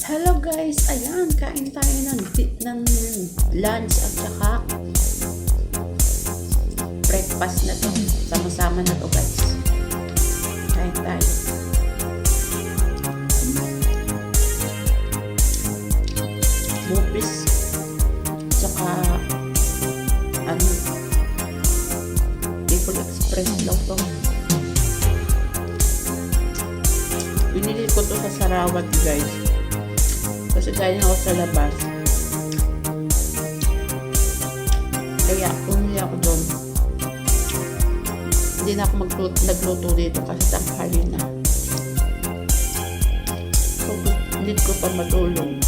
Hello guys, ayan, kain tayo ng lunch at saka breakfast na to. Sama-sama na to guys. Kain tayo. Bupis saka Bicol Express lang to. Binili ko to sa Sarawat guys. Kasi galing ako sa labas. Kaya umili ako doon. Hindi na ako nagluto dito kasi tanghali na. So, need ko pa matulog.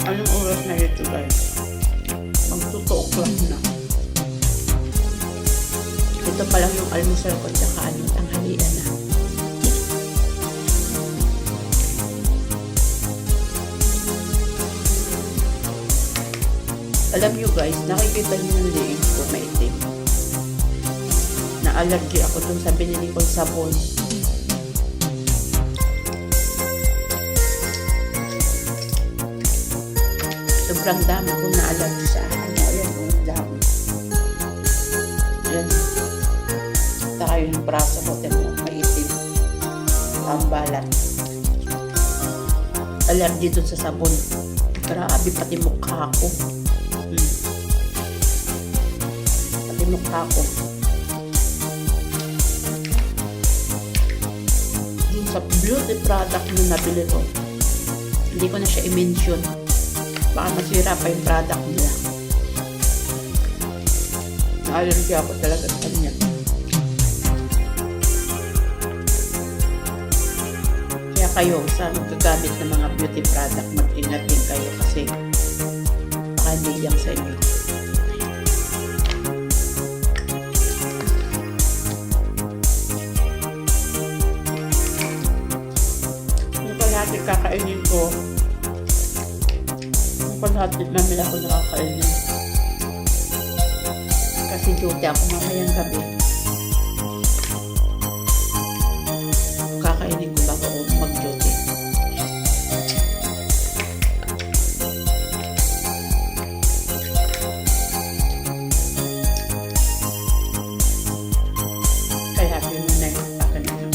Anong oras na ito guys? Magtutuok lang na. Ito pa lang yung almusal ko tsaka tanghalian na. Alam nyo guys, nakikita nyo yung leeg ko maitim. Na-allergy ako dun sa binili kong sabon. Sobrang dami kong na-allergy sa akin. Ayan, ang dami. Ayan. Saka yung braso ko, maitim. Ang balat. Allergy dun sa sabon. Grabe, pati mukha ko. Pati mukha ko. Dun sa beauty product na nabili ko, hindi ko na siya i-mention. Baka masira pa yung product nila. Na-allergy ako talaga sa kanya. Kaya kayo, sa magagamit ng mga beauty product, mag-ingat din kayo kasi baka hindi yan sa inyo. Ano pa natin kakainin ko? Paghatit namin ako nakakainin. Kasi duty ako mamayang gabi. Kakainin ko bago ako mag-duty. Kaya yun na yung kakainin.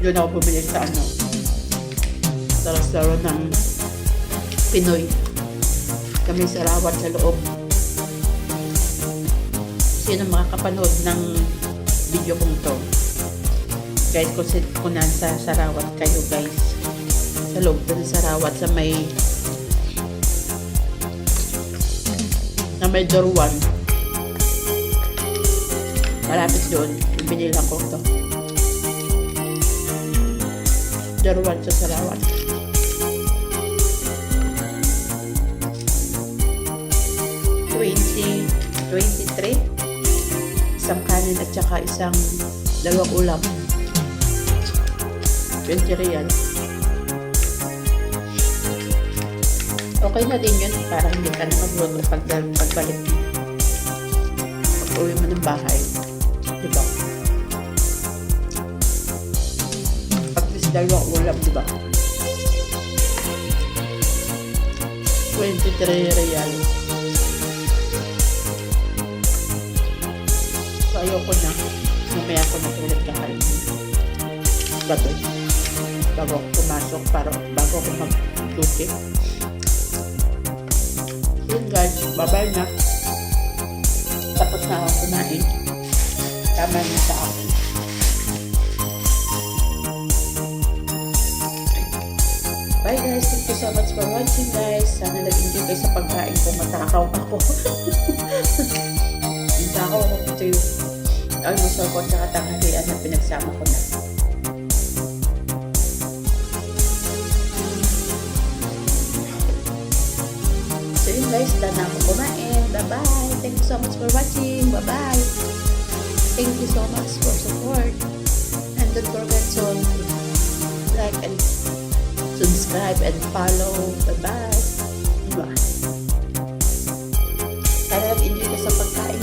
Doon ako bumili sa sa restaurant ng Pinoy. Kami Sarawat sa loob. Sino makakapanood ng video kong to? Guys, kung nasa Sarawat kayo guys, sa loob ng Sarawat sa may door 1, malapit doon, binilang ko to. Darwan sa Sarawat. 23. Isang kanin at saka dalawang ulam. 20 real. Okay na din yun para hindi ka na magluto pagbalik. Pag-uwi mo ng bahay. Diba? At least dalawang ulam, diba? 23 real. So, ayoko na. Mamaya ko na ulit kakainin. Gabi. Bago ako pumasok, bago ako mag-duty. Yun guys, bye-bye na. Tapos na ako kumain. Tama na sa akin. Bye guys, thank you so much for watching guys. Sana nag-enjoy kayo sa pagkain ko. Matakaw ako. Matakaw ako ito yung almusal ko at tanghalian na pinagsama ko na. So yun guys, dahil na ako kumain. Bye-bye. Thank you so much for watching. Bye-bye. Thank you so much for support. And don't forget to like and subscribe and follow. Bye-bye. Sana nag-enjoy ka sa pagkain